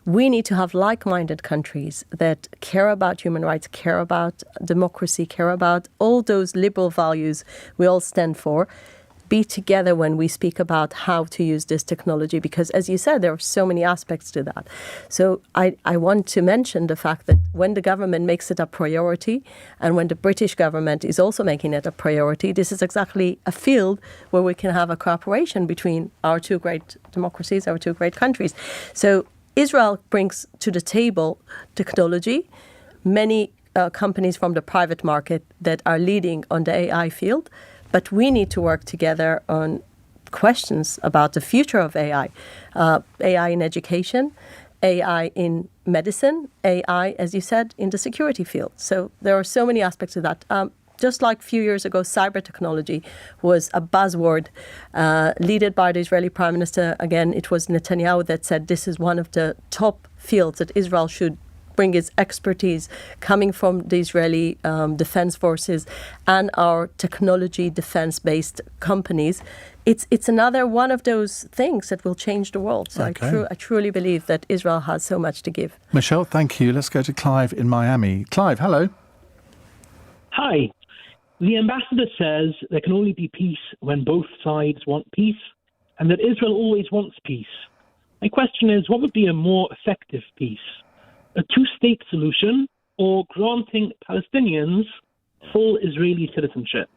Speaker 6: We need to have like-minded countries that care about human rights, care about democracy, care about all those liberal values we all stand for, be together when we speak about how to use this technology, because as you said, there are so many aspects to that. So I want to mention the fact that when the government makes it a priority and when the British government is also making it a priority, this is exactly a field where we can have a cooperation between our two great democracies, our two great countries. So Israel brings to the table technology, many companies from the private market that are leading on the AI field, but we need to work together on questions about the future of AI. AI in education, AI in medicine, AI, as you said, in the security field. So there are so many aspects of that. Just like a few years ago, cyber technology was a buzzword led by the Israeli Prime Minister. Again, it was Netanyahu that said this is one of the top fields that Israel should bring its expertise coming from the Israeli defense forces and our technology defense-based companies. It's another one of those things that will change the world. So okay. I truly believe that Israel has so much to give.
Speaker 5: Michelle, thank you. Let's go to Clive in Miami. Clive, hello.
Speaker 11: Hi. The ambassador says there can only be peace when both sides want peace, and that Israel always wants peace. My question is, what would be a more effective peace? A two-state solution or granting Palestinians full Israeli citizenship?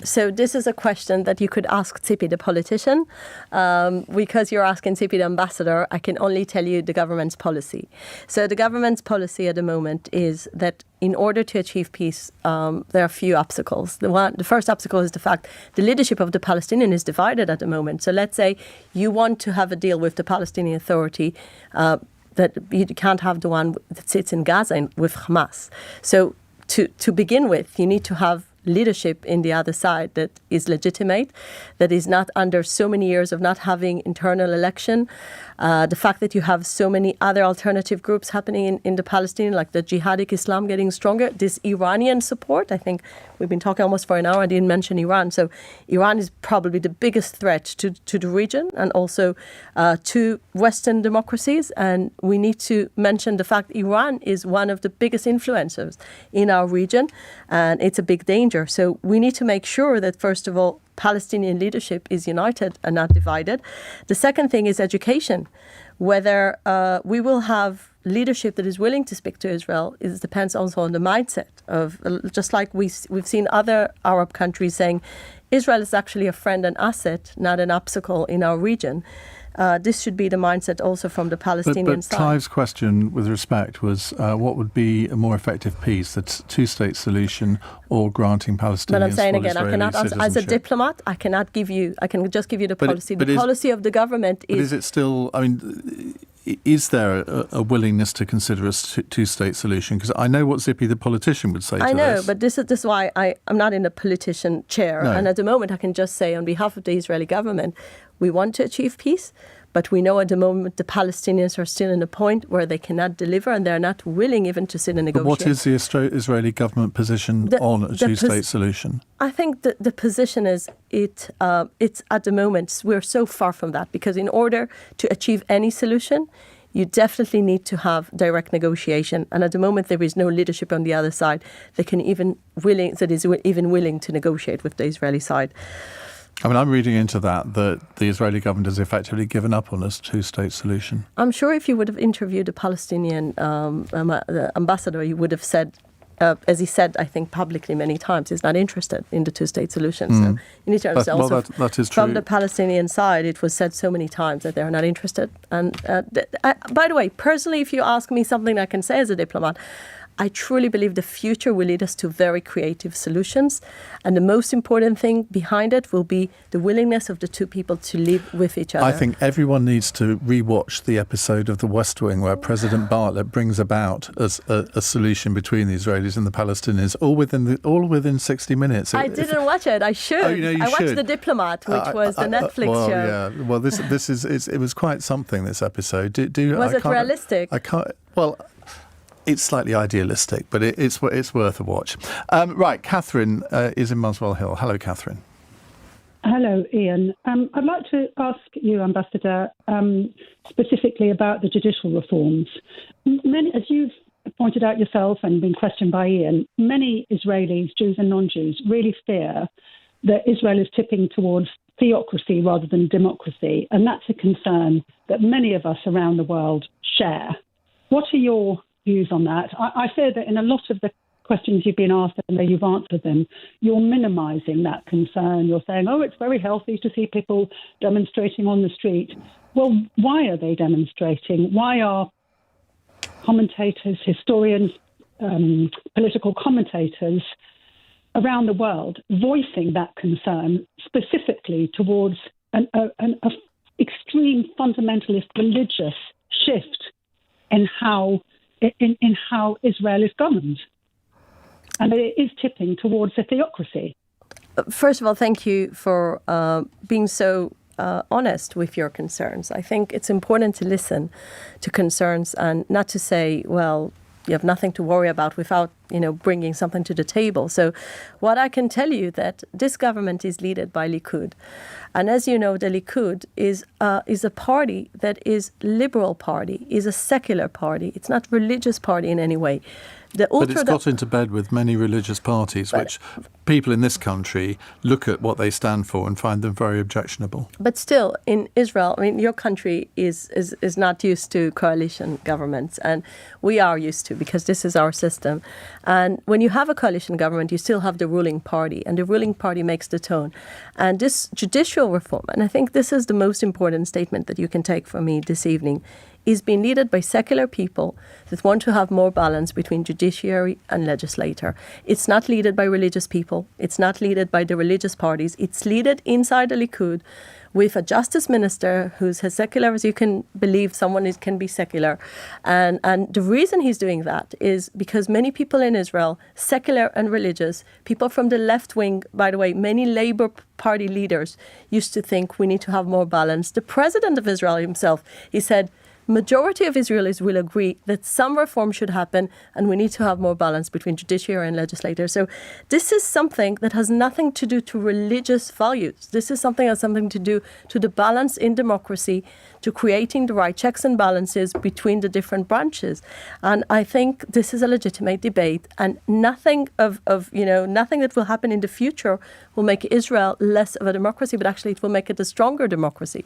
Speaker 6: So this is a question that you could ask Tzipi, the politician. Because you're asking Tzipi, the ambassador, I can only tell you the government's policy. So the government's policy at the moment is that in order to achieve peace, there are a few obstacles. The first obstacle is the fact the leadership of the Palestinian is divided at the moment. So let's say you want to have a deal with the Palestinian Authority, that you can't have the one that sits in Gaza with Hamas. So to begin with, you need to have leadership in the other side that is legitimate, that is not under so many years of not having internal election. The fact that you have so many other alternative groups happening in the Palestinian, like the jihadic Islam getting stronger, this Iranian support, I think we've been talking almost for an hour, I didn't mention Iran. So Iran is probably the biggest threat to the region and also to Western democracies. And we need to mention the fact Iran is one of the biggest influencers in our region, and it's a big danger. So we need to make sure that, first of all, Palestinian leadership is united and not divided. The second thing is education. Whether we will have leadership that is willing to speak to Israel depends also on the mindset of, just like we've seen other Arab countries saying, Israel is actually a friend and asset, not an obstacle in our region. This should be the mindset also from the Palestinian
Speaker 5: but
Speaker 6: side.
Speaker 5: Clive's question, with respect, was what would be a more effective peace, the two-state solution or granting Palestinians
Speaker 6: But I'm saying again,
Speaker 5: Israeli
Speaker 6: I cannot, as a
Speaker 5: citizenship?
Speaker 6: diplomat, I can just give you the policy. The policy of the government
Speaker 5: is it still, I mean, is there a willingness to consider a two-state solution? Because I know what Tzipi the politician would say to this.
Speaker 6: I know, but this is why I'm not in a politician chair.
Speaker 5: No.
Speaker 6: And at the moment, I can just say on behalf of the Israeli government, we want to achieve peace, but we know at the moment the Palestinians are still in a point where they cannot deliver and they're not willing even to sit and negotiate.
Speaker 5: But what is the Israeli government position on a two-state solution?
Speaker 6: I think the position is it's at the moment, we're so far from that, because in order to achieve any solution, you definitely need to have direct negotiation. And at the moment, there is no leadership on the other side that is even willing to negotiate with the Israeli side.
Speaker 5: I mean, I'm reading into that the Israeli government has effectively given up on this two-state solution.
Speaker 6: I'm sure if you would have interviewed the Palestinian the ambassador, he would have said, as he said, I think publicly many times, he's not interested in the two-state solution. So you need to understand also
Speaker 5: that is
Speaker 6: from
Speaker 5: true.
Speaker 6: the Palestinian side, it was said so many times that they're not interested. And by the way, personally, if you ask me something I can say as a diplomat, I truly believe the future will lead us to very creative solutions. And the most important thing behind it will be the willingness of the two people to live with each other.
Speaker 5: I think everyone needs to rewatch the episode of The West Wing where President Bartlet brings about a solution between the Israelis and the Palestinians, all within 60 minutes.
Speaker 6: I didn't watch it. I should.
Speaker 5: Oh, you
Speaker 6: I watched
Speaker 5: should.
Speaker 6: The Diplomat, which was the Netflix show.
Speaker 5: Yeah. Well, this is it was quite something, this episode.
Speaker 6: Was it realistic?
Speaker 5: I can't. Well, it's slightly idealistic, but it's worth a watch. Right, Catherine is in Muswell Hill. Hello, Catherine.
Speaker 12: Hello, Ian. I'd like to ask you, Ambassador, specifically about the judicial reforms. As you've pointed out yourself and been questioned by Ian, many Israelis, Jews and non-Jews, really fear that Israel is tipping towards theocracy rather than democracy, and that's a concern that many of us around the world share. What are your views on that? I fear that in a lot of the questions you've been asked and where you've answered them, you're minimising that concern. You're saying, oh, it's very healthy to see people demonstrating on the street. Well, why are they demonstrating? Why are commentators, historians, political commentators around the world voicing that concern specifically towards an extreme fundamentalist religious shift in how Israel is governed? And it is tipping towards a theocracy.
Speaker 6: First of all, thank you for being so honest with your concerns. I think it's important to listen to concerns and not to say, well, you have nothing to worry about without, bringing something to the table. So what I can tell you that this government is led by Likud. And as you know, the Likud is a party that is liberal party, is a secular party. It's not religious party in any way.
Speaker 5: But it's got into bed with many religious parties, which people in this country look at what they stand for and find them very objectionable.
Speaker 6: But still, in Israel, your country is not used to coalition governments, and we are used to, because this is our system. And when you have a coalition government, you still have the ruling party, and the ruling party makes the tone. And this judicial reform, and I think this is the most important statement that you can take from me this evening, is being led by secular people that want to have more balance between judiciary and legislator. It's not led by religious people. It's not led by the religious parties. It's led inside the Likud with a justice minister who's as secular as you can believe someone can be secular. And the reason he's doing that is because many people in Israel, secular and religious, people from the left wing, by the way, many Labour Party leaders used to think we need to have more balance. The president of Israel himself, he said, majority of Israelis will agree that some reform should happen and we need to have more balance between judiciary and legislature. So this is something that has nothing to do to religious values. This is something that has something to do to the balance in democracy, to creating the right checks and balances between the different branches. And I think this is a legitimate debate, and nothing nothing that will happen in the future will make Israel less of a democracy, but actually it will make it a stronger democracy.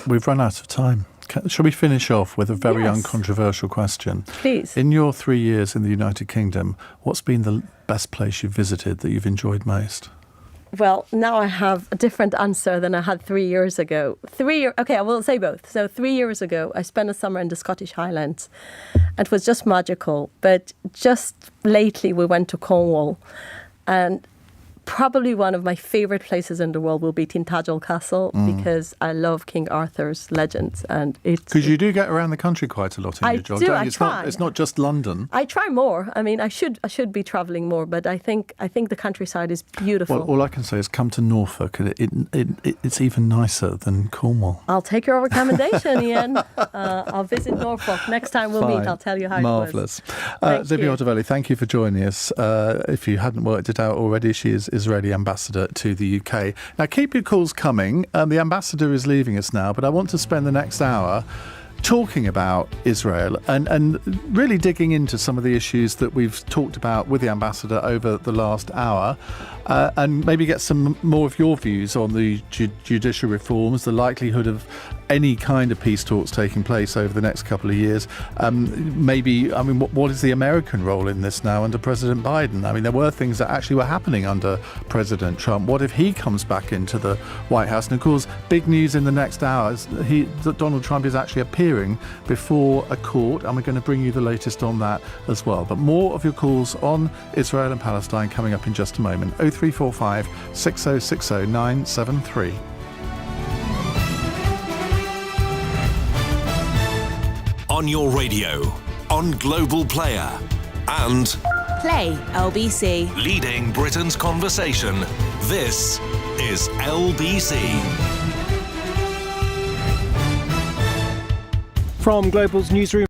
Speaker 5: We've run out of time. Shall we finish off with a very uncontroversial question?
Speaker 6: Please.
Speaker 5: In your 3 years in the United Kingdom, what's been the best place you've visited that you've enjoyed most?
Speaker 6: Well, now I have a different answer than I had 3 years ago. Okay, I will say both. So 3 years ago, I spent a summer in the Scottish Highlands. It was just magical. But just lately, we went to Cornwall. And probably one of my favourite places in the world will be Tintagel Castle, because I love King Arthur's legends. And
Speaker 5: because you do get around the country quite a lot in your job.
Speaker 6: I try.
Speaker 5: It's not just London.
Speaker 6: I try more. I mean, I should be travelling more, but I think the countryside is beautiful.
Speaker 5: Well, all I can say is come to Norfolk. It's even nicer than Cornwall.
Speaker 6: I'll take your recommendation, Ian. I'll visit Norfolk next time we'll meet. I'll tell you how
Speaker 5: Marvellous.
Speaker 6: it was.
Speaker 5: Tzipi Hotovely, thank you for joining us. If you hadn't worked it out already, she is Israeli ambassador to the UK. Now, keep your calls coming. The ambassador is leaving us now, but I want to spend the next hour talking about Israel and really digging into some of the issues that we've talked about with the ambassador over the last hour, and maybe get some more of your views on the judicial reforms, the likelihood of any kind of peace talks taking place over the next couple of years. What is the American role in this now under President Biden? I mean, there were things that actually were happening under President Trump. What if he comes back into the White House? And of course, big news in the next hours, that Donald Trump is actually appearing before a court, and we're going to bring you the latest on that as well. But more of your calls on Israel and Palestine coming up in just a moment. 0345 6060 973.
Speaker 4: On your radio, on Global Player, and
Speaker 13: Play LBC.
Speaker 4: leading Britain's conversation. This is LBC.
Speaker 2: From Global's newsroom.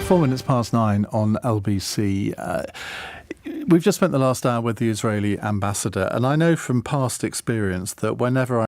Speaker 5: Four minutes past 9 on LBC. We've just spent the last hour with the Israeli ambassador, and I know from past experience that whenever